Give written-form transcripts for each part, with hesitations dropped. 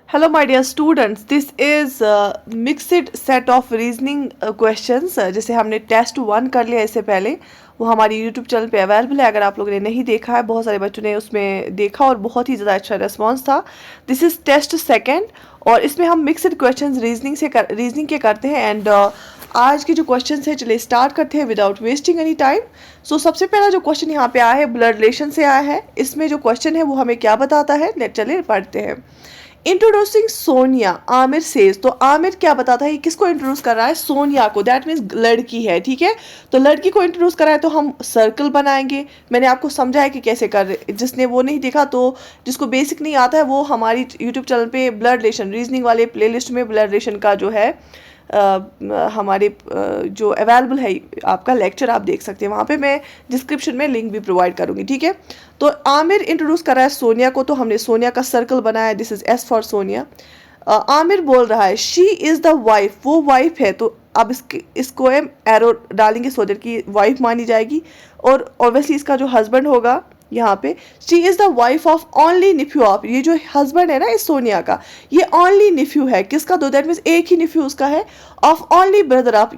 Hello, my dear students. This is mixed set of reasoning questions. जैसे हमने test 1 कर लिया इससे पहले, वो हमारी यूट्यूब चैनल पे अवेलेबल है। अगर आप लोगों ने नहीं देखा है, बहुत सारे बच्चों ने उसमें देखा और बहुत ही ज़्यादा अच्छा रिस्पॉन्स था। दिस इज़ टेस्ट सेकेंड और इसमें हम मिक्सड क्वेश्चंस रीजनिंग के करते हैं। एंड आज के जो क्वेश्चंस हैं, चलिए स्टार्ट करते हैं विदाउट वेस्टिंग एनी टाइम। सो सबसे पहला जो क्वेश्चन यहाँ पे आया है ब्लड रिलेशन से आया है। इसमें जो क्वेश्चन है वो हमें क्या बताता है, चलिए पढ़ते हैं। Introducing Sonia, Aamir says. तो आमिर क्या बताता है, किसको इंट्रोड्यूस कर रहा है? सोनिया को। दैट मीन्स लड़की है, ठीक है। तो लड़की को इंट्रोड्यूस कर रहा है तो हम सर्कल बनाएंगे। मैंने आपको समझाया कि कैसे कर रहे, जिसने वो नहीं देखा तो जिसको बेसिक नहीं आता है वो हमारी यूट्यूब चैनल पे ब्लड रिलेशन रीजनिंग वाले प्लेलिस्ट में ब्लड रिलेशन का जो है हमारे जो अवेलेबल है आपका लेक्चर, आप देख सकते हैं। वहाँ पे मैं डिस्क्रिप्शन में लिंक भी प्रोवाइड करूँगी, ठीक है। तो आमिर इंट्रोड्यूस कर रहा है सोनिया को, तो हमने सोनिया का सर्कल बनाया। This is S for Sonia. Aamir बोल रहा है शी इज़ द वाइफ, वो वाइफ है। तो अब इसको हम एरो डालेंगे सो दैट की वाइफ मानी जाएगी। और ऑब्वियसली इसका जो हस्बैंड होगा यहाँ पे, she is the wife of only nephew of. ये जो हस्बैंड है ना इस सोनिया का, ये ओनली निफ्यू है। किसका? तो दैट मीन्स एक ही निफ्यू उसका है। ऑफ ओनली ब्रदर ऑफ,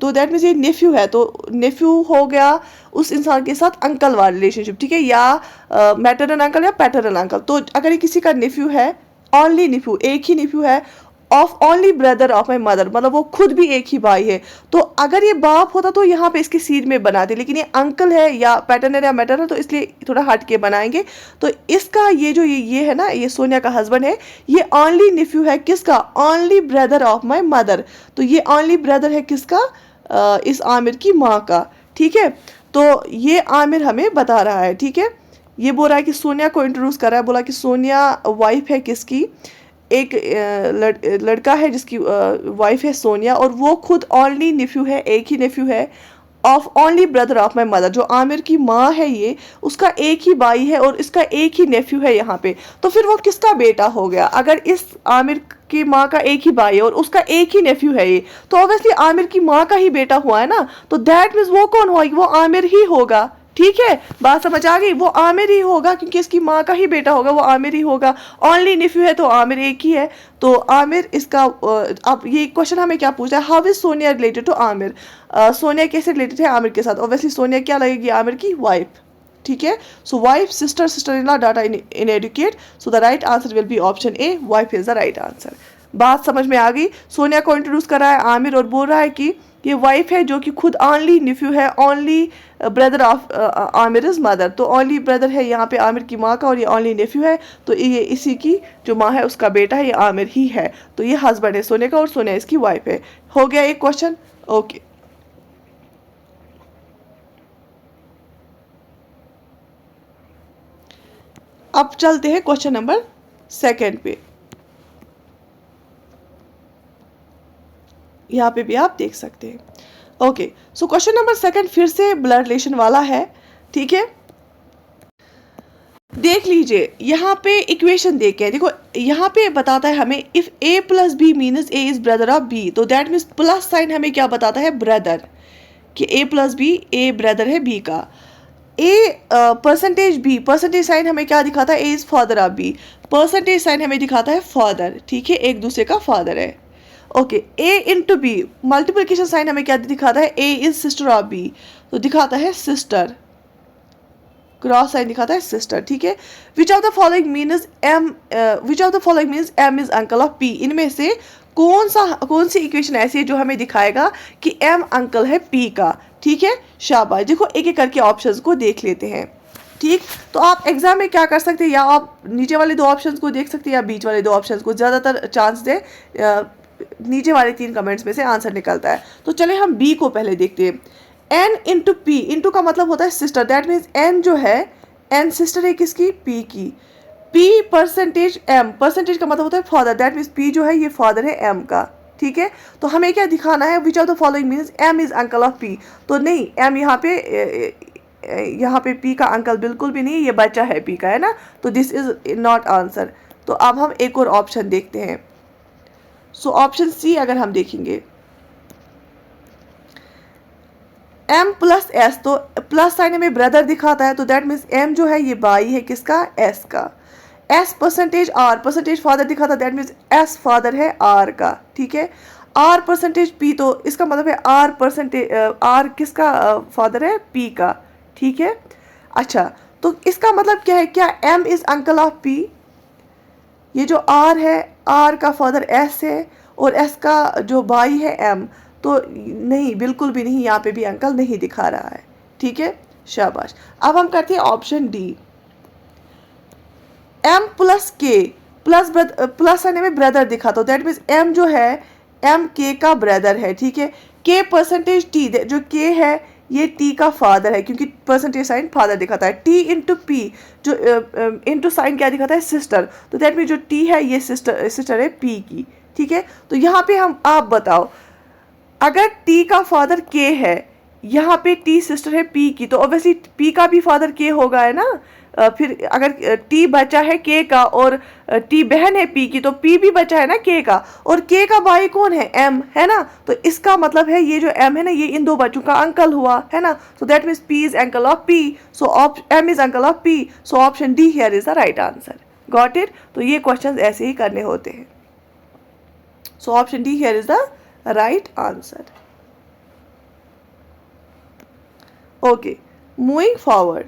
तो दैट मीन्स ये नेफ्यू है, तो नेफ्यू हो गया उस इंसान के साथ अंकल वाला रिलेशनशिप, ठीक है, या मैटरनल अंकल या पैटर्नल अंकल। तो अगर ये किसी का नेफ्यू है, ओनली नेफ्यू, एक ही नेफ्यू है, of only brother of my mother, मतलब वो खुद भी एक ही भाई है। तो अगर ये बाप होता तो यहाँ पे इसके सीड में बनाते, लेकिन ये अंकल है या पैटर्नल या मैटरनल, तो इसलिए थोड़ा हट के बनाएंगे। तो इसका ये जो ये है ना, ये सोनिया का हस्बैंड है, ये ओनली नेफ्यू है। किसका? Only brother of my mother. तो ये ओनली ब्रदर है किसका? इस आमिर की माँ का, ठीक है। तो ये आमिर हमें बता रहा है, ठीक है। ये बोल रहा है कि सोनिया को इंट्रोड्यूस कर रहा है, बोला कि सोनिया वाइफ है किसकी? एक लड़का है जिसकी वाइफ है सोनिया, और वो खुद ओनली नेफ्यू है, एक ही नेफ्यू है, of only brother of my mother. जो आमिर की माँ है ये, उसका एक ही भाई है और इसका एक ही नेफ्यू है यहाँ पे। तो फिर वो किसका बेटा हो गया? अगर इस आमिर की माँ का एक ही भाई है और उसका एक ही नेफ्यू है ये, तो ऑब्वियसली आमिर की माँ का ही बेटा हुआ है ना। तो दैट मीन्स वो कौन हुआ? वो आमिर ही होगा, ठीक है। बात समझ आ गई? वो आमिर ही होगा क्योंकि इसकी माँ का ही बेटा होगा, वो आमिर ही होगा। ओनली नेफ्यू है तो आमिर एक ही है। तो आमिर इसका अब ये क्वेश्चन हमें क्या पूछा है? How is Sonia related to Aamir? Sonia कैसे रिलेटेड है आमिर के साथ? ऑब्वियसली सोनिया क्या लगेगी? आमिर की वाइफ, ठीक है। So wife, sister, sister in law, daughter in educate. So the right answer will be option A, wife is the right answer. बात समझ में आ गई? सोनिया को इंट्रोड्यूस कर रहा है आमिर और बोल रहा है कि ये वाइफ है जो कि खुद ओनली निफ्यू है, only brother of Aamir is mother. तो ओनली ब्रदर है यहाँ पे आमिर की माँ का और ये ओनली नेफ्यू है, तो ये इसी की जो माँ है उसका बेटा है, ये आमिर ही है। तो ये हस्बैंड है सोनिया का और सोनिया इसकी वाइफ है। हो गया एक क्वेश्चन, ओके। अब चलते हैं क्वेश्चन नंबर सेकेंड पे। यहाँ पे भी आप देख सकते हैं, okay. So question number second फिर से ब्लड रिलेशन वाला है, ठीक है। देख लीजिए यहाँ पे इक्वेशन देख के, देखो यहाँ पे बताता है हमें if a plus B means a is brother of b। तो दैट मीन्स प्लस साइन हमें क्या बताता है? ब्रदर, कि a plus B, a brother है b का। a percentage b, percentage sign हमें क्या दिखाता है? a is father of b। Percentage sign हमें दिखाता है फादर, ठीक है, एक दूसरे का फादर है, okay. a into B, multiplication sign हमें क्या दिखाता है? a is sister of b, तो दिखाता है सिस्टर, क्रॉस साइन दिखाता है सिस्टर, ठीक है। Which of the following means m, which of the following means m is uncle of p? इनमें से कौन सी इक्वेशन ऐसी है जो हमें दिखाएगा कि m अंकल है p का, ठीक है। शाबाश। देखो एक एक करके ऑप्शंस को देख लेते हैं, ठीक। तो आप एग्जाम में क्या कर सकते हैं, या आप नीचे वाले दो ऑप्शंस को देख सकते हैं या बीच वाले दो ऑप्शंस को, ज़्यादातर चांस दे नीचे वाले 3 कमेंट्स में से आंसर निकलता है। तो चले हम बी को पहले देखते हैं। n इंटू पी, इंटू का मतलब होता है सिस्टर, दैट मीन्स n जो है, n सिस्टर है किसकी? p की। p परसेंटेज m, परसेंटेज का मतलब होता है फादर, दैट मीन्स p जो है ये फादर है m का, ठीक है। तो हमें क्या दिखाना है? Which of the following means m is uncle of p? तो नहीं, m यहाँ पे p का अंकल बिल्कुल भी नहीं, ये बच्चा है p का, है ना। तो दिस इज नॉट आंसर। तो अब हम एक और ऑप्शन देखते हैं। सो ऑप्शन सी अगर हम देखेंगे, m प्लस एस, तो प्लस साइन हमें ब्रदर दिखाता है, तो दैट मीन्स m जो है ये भाई है किसका? s का। S percentage R, percentage father दिखा था, दैट मीन्स एस फादर है आर का, ठीक है। आर परसेंटेज पी, तो इसका मतलब है आर परसेंटेज आर किसका फादर है, पी का, ठीक है। अच्छा, तो इसका मतलब क्या है, क्या M is uncle of P? ये जो आर है, आर का फादर एस है और एस का जो भाई है एम, तो नहीं, बिल्कुल भी नहीं, यहाँ पे भी अंकल नहीं दिखा रहा है, ठीक है, शाबाश। अब हम करते हैं ऑप्शन डी, एम प्लस के प्लस प्लस आने में ब्रदर दिखा, तो दैट मीन्स एम जो है एम के का ब्रदर है, ठीक है। के परसेंटेज टी, जो के है ये टी का फादर है, क्योंकि परसेंटेज साइन फादर दिखाता है। टी इंटू पी, जो इंटू साइन क्या दिखाता है, सिस्टर, तो दैट मीन्स जो टी है ये सिस्टर है पी की, ठीक है। तो यहाँ पे हम, आप बताओ, अगर टी का फादर के है, यहाँ पे टी सिस्टर है पी की, तो ऑब्वियसली पी का भी फादर के होगा, है ना। फिर अगर टी बचा है के का और टी बहन है पी की, तो पी भी बचा है ना के का, और के का भाई कौन है, एम, है ना। तो इसका मतलब है ये जो एम है ना, ये इन दो बच्चों का अंकल हुआ, है ना। So that means P is uncle of P, so M is uncle of P, so option D here is the right answer. Got it? तो ये क्वेश्चन ऐसे ही करने होते हैं। So option D here is the right answer. Okay, moving forward.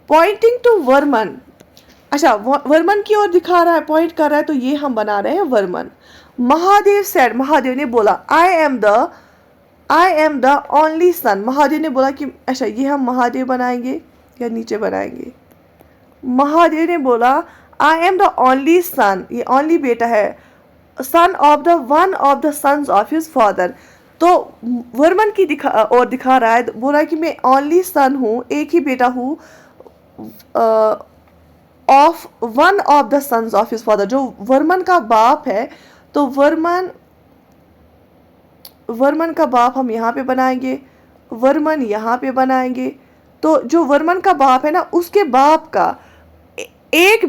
Pointing to Varman, अच्छा वर्मन की ओर दिखा रहा है, पॉइंट कर रहा है, तो ये हम बना रहे हैं वर्मन। महादेव सेड, महादेव ने बोला, आई एम द ओनली सन, महादेव ने बोला कि, अच्छा ये हम महादेव बनाएंगे या नीचे बनाएंगे, महादेव ने बोला I am the only son, ये ओनली बेटा है, son of the one of the sons of his father. तो वर्मन की दिखा रहा है, बोला कि मैं ओनली सन हूँ, एक ही बेटा हूँ of one of the sons of his father, जो वर्मन का बाप है। तो वर्मन का बाप हम यहाँ पे बनाएंगे, वर्मन यहाँ पे बनाएंगे। तो जो वर्मन का बाप है ना, उसके बाप का एक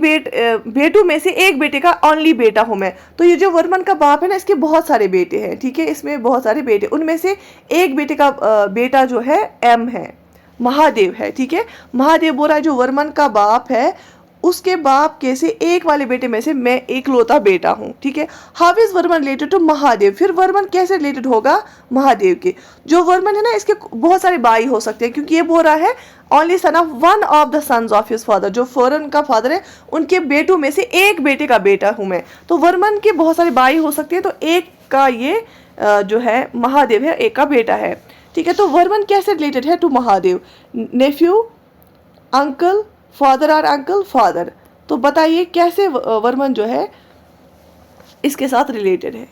बेटों में से एक बेटे का ओनली बेटा हूं मैं। तो ये जो वर्मन का बाप है ना, इसके बहुत सारे बेटे हैं, ठीक है, इसमें बहुत सारे बेटे, उनमें से एक बेटे का बेटा जो है एम है, महादेव है, ठीक है। महादेव बोला जो वर्मन का बाप है, उसके बाप के से एक वाले बेटे में से मैं एकलौता बेटा हूँ, ठीक है। How is Varman related to Mahadev? फिर वर्मन कैसे रिलेटेड होगा महादेव के? जो वर्मन है ना, इसके बहुत सारे भाई हो सकते हैं, क्योंकि ये बोल रहा है only son of one of the sons of his father, जो वर्मन का फादर है उनके बेटों में से एक बेटे का बेटा हूँ मैं। तो वर्मन के बहुत सारे भाई हो सकते हैं, तो एक का ये जो है महादेव है, एक का बेटा है, ठीक है। तो वर्मन कैसे रिलेटेड है to Mahadev? Nephew, uncle, father और अंकल, फादर। तो बताइए कैसे वर्मन जो है इसके साथ रिलेटेड है।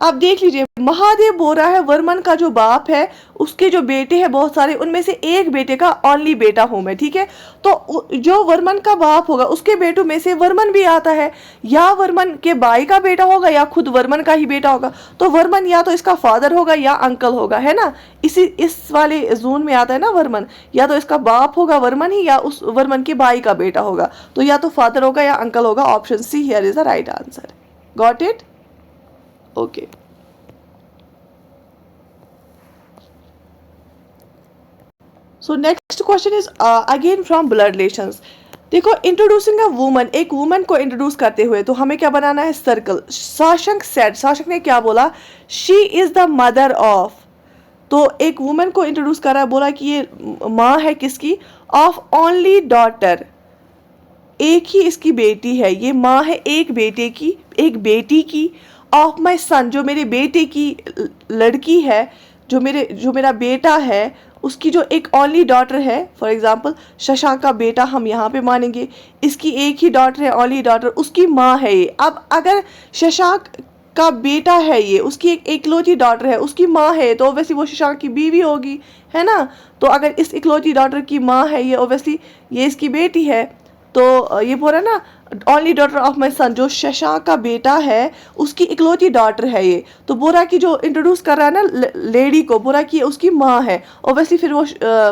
आप देख लीजिए, महादेव बोल रहा है वर्मन का जो बाप है उसके जो बेटे हैं बहुत सारे, उनमें से एक बेटे का ओनली बेटा हूं मैं, ठीक है। तो जो वर्मन का बाप होगा उसके बेटों में से वर्मन भी आता है, या वर्मन के भाई का बेटा होगा या खुद वर्मन का ही बेटा होगा। तो वर्मन या तो इसका फादर होगा या अंकल होगा, है ना। इस वाले जोन में आता है ना वर्मन, या तो इसका बाप होगा वर्मन ही, या उस वर्मन के भाई का बेटा होगा। तो या तो फादर होगा या अंकल होगा। Option C here is the right answer. Got it? Okay. So next question is again from blood relations. देखो, इंट्रोड्यूसिंग अ वुमन, एक वुमन को इंट्रोड्यूस करते हुए तो हमें क्या बनाना है? सर्कल। शाशंक सेड, शाशंक ने क्या बोला? She is the mother of. तो एक वुमन को इंट्रोड्यूस करा, बोला कि ये माँ है किसकी? ऑफ ओनली डॉटर, एक ही इसकी बेटी है, ये माँ है एक बेटे की, एक बेटी की। ऑफ माई सन, जो मेरे बेटे की लड़की है, जो मेरा बेटा है, उसकी जो एक ओनली डॉटर है, फॉर एग्जांपल शशांक का बेटा हम यहाँ पे मानेंगे, इसकी एक ही डॉटर है, ओनली डॉटर, उसकी माँ है ये। अब अगर शशांक का बेटा है ये, उसकी एक इकलौती डॉटर है, उसकी माँ है, तो ऑब्वियसली वो शशांक की बीवी होगी, है ना। तो अगर इस इकलौती डॉटर की माँ है ये, ऑब्वियसली ये इसकी बेटी है। तो ये बोल रहा है ना, ओनली डॉटर ऑफ माई सन, जो शशांक का बेटा है उसकी इकलौती डॉटर है ये। तो बोरा की जो इंट्रोड्यूस कर रहा है ना लेडी को, बोरा की उसकी माँ है, ऑब्वियसली फिर वो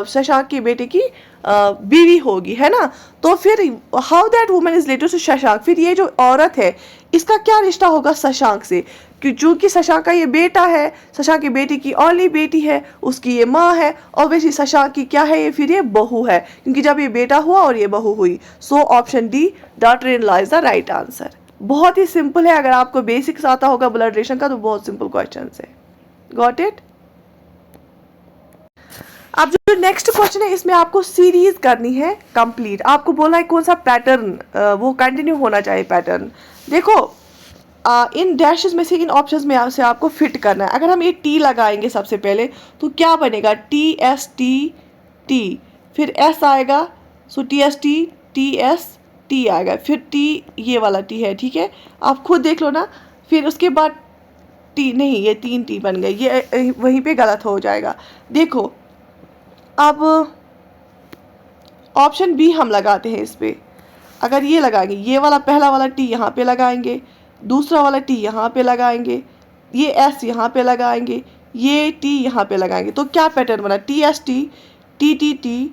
शशांक के बेटे की बीवी होगी, है ना। तो फिर how that woman is related to Shashank, फिर ये जो औरत है इसका क्या रिश्ता होगा शशांक से, कि चूंकि शशांक का ये बेटा है, शशांक के बेटे की ओनली बेटी है, उसकी ये माँ है, ऑब्वियसली शशांक की क्या है, ये फिर ये बहू है, क्योंकि जब ये बेटा हुआ और ये बहू हुई। सो option D daughter in law is the right answer. बहुत ही सिंपल है, अगर आपको बेसिक्स आता होगा ब्लड रिलेशन का तो बहुत सिंपल क्वेश्चन है। Got it. अब जो नेक्स्ट क्वेश्चन है इसमें आपको सीरीज करनी है कंप्लीट। आपको बोलना है कौन सा पैटर्न वो कंटिन्यू होना चाहिए पैटर्न। देखो इन डैशेस में से, इन ऑप्शंस में से आपको फिट करना है। अगर हम ये टी लगाएंगे सबसे पहले तो क्या बनेगा, टी एस टी टी, फिर एस आएगा, सो टी एस टी आएगा, फिर टी ये वाला टी है, ठीक है, आप खुद देख लो ना। फिर उसके बाद टी नहीं, ये 3 टी बन गए, ये वहीं पे गलत हो जाएगा। देखो अब ऑप्शन बी हम लगाते हैं इस पर। अगर ये लगाएंगे, ये वाला पहला वाला टी यहाँ पे लगाएंगे, दूसरा वाला टी यहाँ पे लगाएंगे, ये एस यहाँ पे लगाएंगे, ये टी यहाँ पे लगाएंगे, तो क्या पैटर्न बना, T S T T T T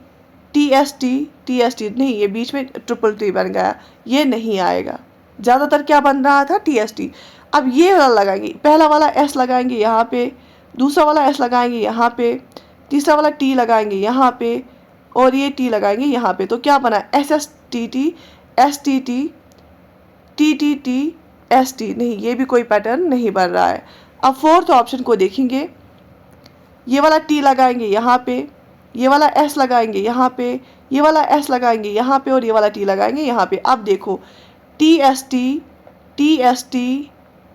T S T नहीं, ये बीच में ट्रिपल टी बन गया, ये नहीं आएगा। ज़्यादातर क्या बन रहा था, टी एस टी। अब ये वाला लगाएंगे, पहला वाला एस लगाएंगे यहाँ पे, दूसरा वाला एस लगाएंगे यहाँ पे, तीसरा वाला टी लगाएंगे यहाँ पे, और ये टी लगाएंगे यहाँ पे, तो क्या बना, S S T T S T T T T T S T, नहीं, ये भी कोई पैटर्न नहीं बन रहा है। अब फोर्थ ऑप्शन को देखेंगे, ये वाला टी लगाएंगे यहाँ पे, ये वाला एस लगाएंगे यहाँ पे, ये वाला एस लगाएंगे यहाँ पे, और ये वाला टी लगाएंगे यहाँ पे। अब देखो T S T T S T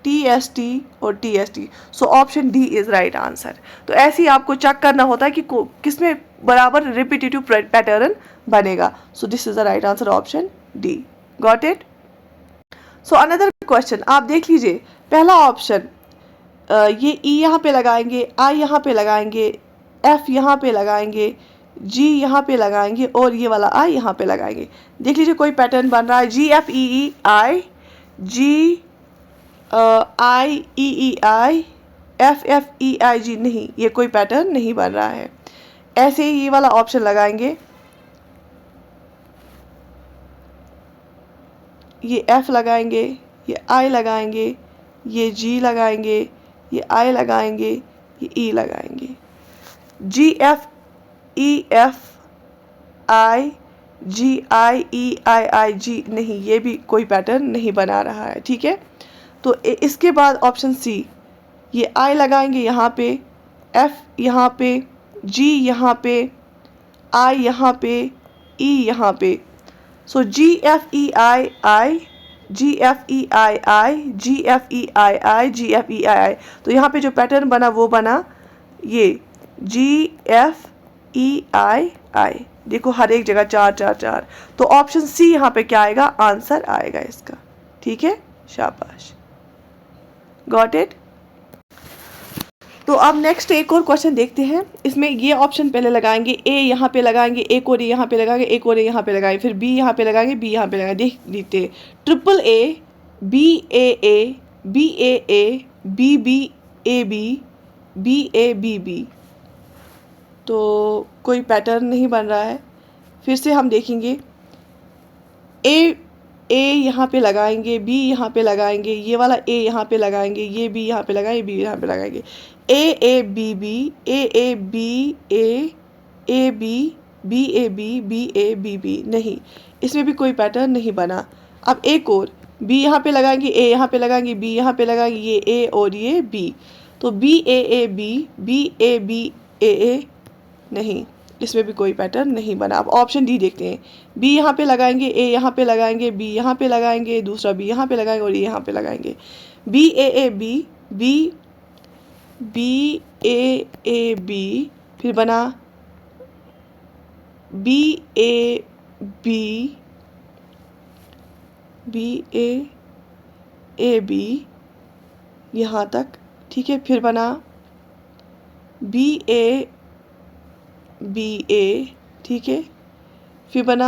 T S T और T S T, so option D is right answer. तो ऐसे ही आपको चेक करना होता है कि किसमें बराबर रिपीटेटिव पैटर्न बनेगा। So this is the right answer, option D. Got it. So another question आप देख लीजिए, पहला ऑप्शन ये ई यहाँ पे लगाएंगे, आई यहाँ पे लगाएंगे, एफ यहाँ पे लगाएंगे, जी यहाँ पे लगाएंगे, और ये वाला आई यहाँ पे लगाएंगे। देख लीजिए कोई पैटर्न बन रहा है, जी एफ ई ई आई, जी आई ई ई आई, एफ एफ ई आई जी, नहीं, ये कोई पैटर्न नहीं बन रहा है। ऐसे ही ये वाला ऑप्शन लगाएंगे, ये एफ लगाएंगे, ये आई लगाएंगे, ये जी लगाएंगे, ये आई लगाएंगे, ये ई लगाएंगे, जी एफ ई एफ आई जी आई ई आई आई जी, नहीं, ये भी कोई पैटर्न नहीं बना रहा है, ठीक है। तो इसके बाद ऑप्शन सी, ये आई लगाएंगे यहाँ पे, एफ यहाँ पे, जी यहाँ पे, आई यहाँ पे, ई यहाँ पे, सो जी एफ ई आई आई, जी एफ ई आई आई, जी एफ ई आई आई, जी एफ ई आई आई। तो यहाँ पे जो पैटर्न बना वो बना ये जी एफ ई आई आई। देखो हर एक जगह 4 4 4, तो ऑप्शन सी यहाँ पे क्या आएगा, आंसर आएगा इसका, ठीक है, शाबाश। Got it. तो अब नेक्स्ट एक और क्वेश्चन देखते हैं। इसमें ये ऑप्शन पहले लगाएंगे, ए यहाँ पे लगाएंगे, एक और यहाँ पे लगाएंगे, एक और यहाँ पे लगाएंगे, फिर बी यहाँ पे लगाएंगे, बी यहाँ पे लगाएंगे। देख लीजिए, triple A, B A, B A, B B A B, B A B B, तो कोई पैटर्न नहीं बन रहा है। फिर से हम देखेंगे, ए यहाँ पे लगाएंगे, बी यहाँ पे लगाएंगे, ये वाला ए यहाँ पे लगाएंगे, ये बी यहाँ पे लगाएंगे, बी यहाँ पे लगाएंगे, A B B, A B A B, B A B B, नहीं, इसमें भी कोई पैटर्न नहीं बना। अब एक और, बी यहाँ पे लगाएंगे, ए यहाँ पे लगाएंगे, बी यहाँ पे लगाएंगे, ये ए और ये बी, तो बी ए बी ए, नहीं, इसमें भी कोई पैटर्न नहीं बना। अब ऑप्शन डी देखते हैं, बी यहाँ पे लगाएंगे, ए यहाँ पे लगाएंगे, बी यहाँ पे लगाएंगे, दूसरा बी यहाँ पे लगाएंगे, और ये यहाँ पे लगाएंगे, B A B, B A B, फिर बना B A B, B A B यहाँ तक, ठीक है, फिर बना बी ए, ठीक है, फिर बना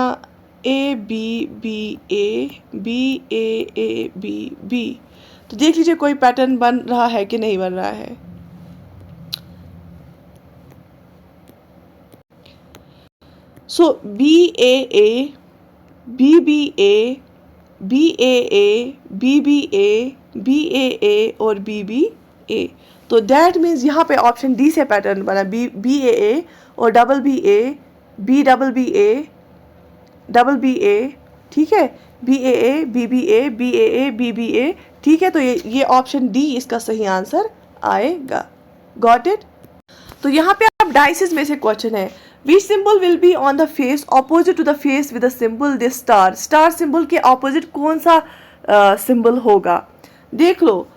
A B B A B A B B. तो देख लीजिए कोई पैटर्न बन रहा है कि नहीं बन रहा है। So B A B B A B A B B A और बी ए। तो दैट मीन्स यहाँ पे ऑप्शन डी से पैटर्न बना, बी ए और double B A double B A, ठीक है, B A B B A, ठीक है। तो ये ऑप्शन डी इसका सही आंसर आएगा। Got it. तो यहाँ पे आप डाइसिस में से क्वेश्चन है, which symbol will be on the face opposite to the face with the symbol this star. Star symbol के ऑपोजिट कौन सा सिंबल होगा। देख लो,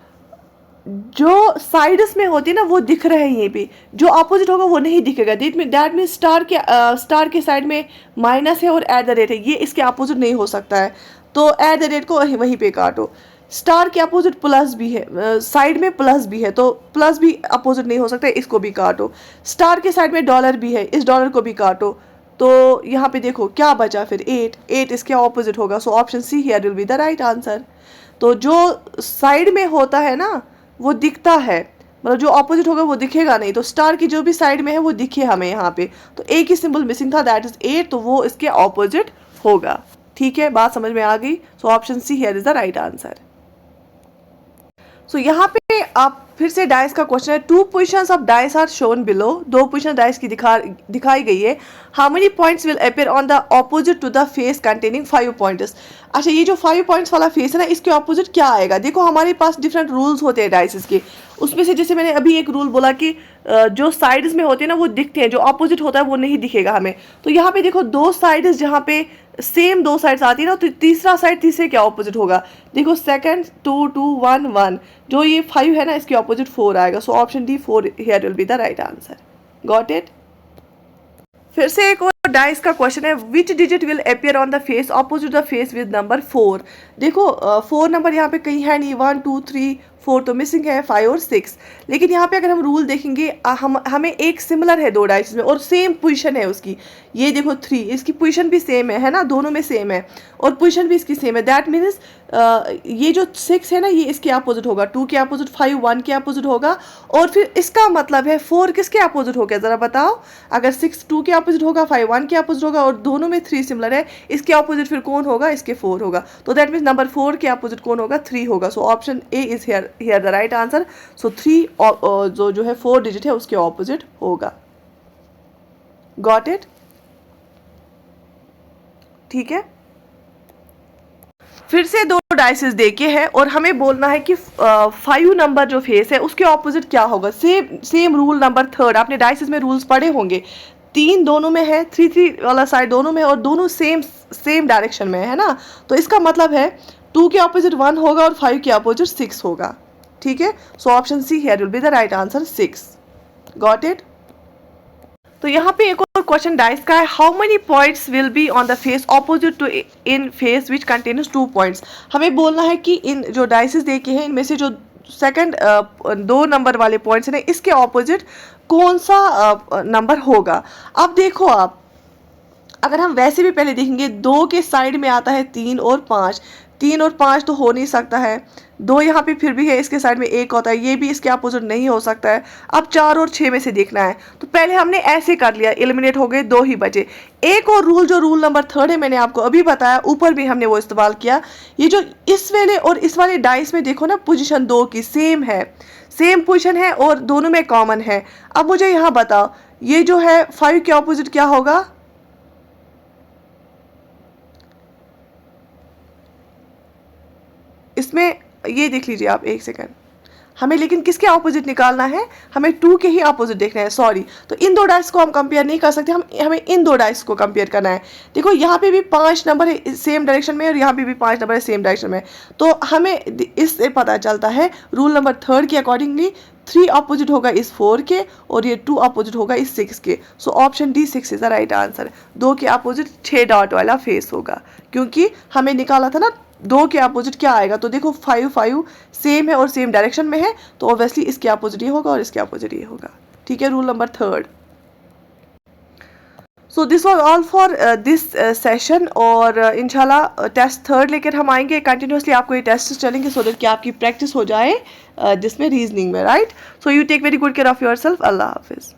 जो साइड्स में होती है ना वो दिख रहा है, ये पे जो ऑपोजिट होगा वो नहीं दिखेगा। दैट मीन स्टार के साइड में माइनस है और एट द रेट है, ये इसके ऑपोजिट नहीं हो सकता है। तो एट द रेट को वहीं पे काटो। स्टार के अपोजिट प्लस भी है, साइड में प्लस भी है, तो प्लस भी अपोजिट नहीं हो सकता है, इसको भी काटो। स्टार के साइड में डॉलर भी है, इस डॉलर को भी काटो। तो यहाँ पे देखो क्या बचा फिर, 8 इसके ऑपोजिट होगा। So option C here will be the right answer. तो जो साइड में होता है ना वो दिखता है, मतलब जो ऑपोजिट होगा वो दिखेगा नहीं। तो स्टार की जो भी साइड में है वो दिखे हमें यहाँ पे। तो एक ही सिंबल मिसिंग था, दैट इज 8, तो वो इसके ऑपोजिट होगा। ठीक है, बात समझ में आ गई। So option C here is the right answer. So यहाँ पे आप फिर से डाइस का क्वेश्चन है, 2 positions of dice are shown below. 2 position dice की दिखाई गई है। How many points will appear on the opposite to the face containing 5 points. अच्छा, ये जो 5 पॉइंट्स वाला फेस है ना, इसके ऑपोजिट क्या आएगा। देखो हमारे पास डिफरेंट रूल्स होते हैं डाइसेस के। उसमें से जैसे मैंने अभी एक रूल बोला कि जो साइड्स में होते हैं ना वो दिखते हैं, जो ऑपोजिट होता है वो नहीं दिखेगा हमें। तो यहाँ पे देखो 2 साइड्स जहाँ पे सेम 2 साइड्स आती है ना, तो तीसरा साइड तीसरे के ऑपोजिट होगा। देखो सेकंड 2 2 1 1, जो ये 5 है ना इसके ऑपोजिट 4 आएगा। So option D 4 here will be the right answer. Got it. फिर से एक और डाइस का क्वेश्चन है, which digit will appear on the face opposite the face with number 4। देखो 4 नंबर यहाँ पे कहीं है नहीं, 1 2 3 4 तो मिसिंग है, 5 और 6। लेकिन यहाँ पे अगर हम रूल देखेंगे, हमें एक सिमिलर है 2 डाइस में और सेम पोजीशन है उसकी। ये देखो 3, इसकी पोजीशन भी सेम है ना, दोनों में सेम है, और पोजीशन भी इसकी सेम है। दैट मीन्स ये जो 6 है ना ये इसके अपोजिट होगा, 2 के अपोजिट 5 1 के अपोजिट होगा। और फिर इसका मतलब है 4 किसके अपोजिट हो गया ज़रा बताओ। अगर 6 2 के अपोजिट होगा, 5 1 के अपोजिट होगा, और दोनों में 3 सिमिलर है, इसके अपोजिट फिर कौन होगा, इसके 4 होगा। तो दैट मीन्स नंबर 4 के अपोजिट कौन होगा, 3 होगा। So option A is here the right answer. So 3 जो है 4 डिजिट है उसके ऑपोजिट होगा। Got it. ठीक है, फिर से 2 डाइसेस देके है और हमें बोलना है कि 5 नंबर जो फेस है उसके ऑपोजिट क्या होगा। सेम रूल नंबर 3, आपने डाइसेस में रूल्स पढ़े होंगे। 3 दोनों में है, 3 3 वाला साइड दोनों में है, और दोनों सेम डायरेक्शन में है ना। तो इसका मतलब है 2 के ऑपोजिट 1 होगा और 5 के ऑपोजिट 6 होगा। ठीक है, so option C here will be the right answer, 6। Got it. तो यहाँ पे एक और क्वेश्चन डाइस का है, how many points will be on the face opposite to in face which contains 2 points. हमें बोलना है कि इन जो डाइसेस देखे हैं इनमें से जो सेकंड 2 नंबर वाले पॉइंट्स हैं इसके ऑपोजिट कौन सा नंबर होगा। अब देखो आप, अगर हम वैसे भी पहले देखेंगे, 2 के साइड में आता है 3 और 5, 3 और 5 तो हो नहीं सकता है। 2 यहाँ पे फिर भी है, इसके साइड में 1 होता है, ये भी इसके अपोजिट नहीं हो सकता है। अब 4 और 6 में से देखना है, तो पहले हमने ऐसे कर लिया, एलिमिनेट हो गए, 2 ही बचे। एक और रूल जो रूल नंबर 3 है, मैंने आपको अभी बताया, ऊपर भी हमने वो इस्तेमाल किया। ये जो इस वाले और इस वाले डाइस में देखो ना, पोजिशन 2 की सेम है, सेम पोजिशन है और दोनों में कॉमन है। अब मुझे यहाँ बताओ, ये जो है 5 के ऑपोजिट क्या होगा। इसमें ये देख लीजिए आप, एक सेकंड, हमें लेकिन किसके ऑपोजिट निकालना है, हमें 2 के ही ऑपोजिट देखना है। सॉरी, तो इन 2 डाइस को हम कंपेयर नहीं कर सकते, हमें इन 2 डाइस को कंपेयर करना है। देखो यहाँ पे भी 5 नंबर है सेम डायरेक्शन में, और यहाँ पे भी 5 नंबर है सेम डायरेक्शन में। तो हमें इससे पता चलता है रूल नंबर 3 के अकॉर्डिंगली 3 ऑपोजिट होगा इस 4 के, और ये 2 ऑपोजिट होगा इस 6 के। सो option D 6 is the right answer. 2 के ऑपोजिट 6 डॉट वाला फेस होगा, क्योंकि हमें निकाला था ना 2 के अपोजिट क्या आएगा। तो देखो 5 5 सेम है और सेम डायरेक्शन में है, तो ऑब्वियसली इसके अपोजिट ये होगा और इसके अपोजिट ये होगा। ठीक है, rule number 3। So this was all for this session, और इंशाल्लाह टेस्ट थर्ड लेकर हम आएंगे कंटिन्यूसली, आपको ये टेस्ट चलेंगे सो दैट कि आपकी प्रैक्टिस हो जाए जिसमें रीजनिंग में, right. So you take very good care of yourself. अल्लाह हाफिज़.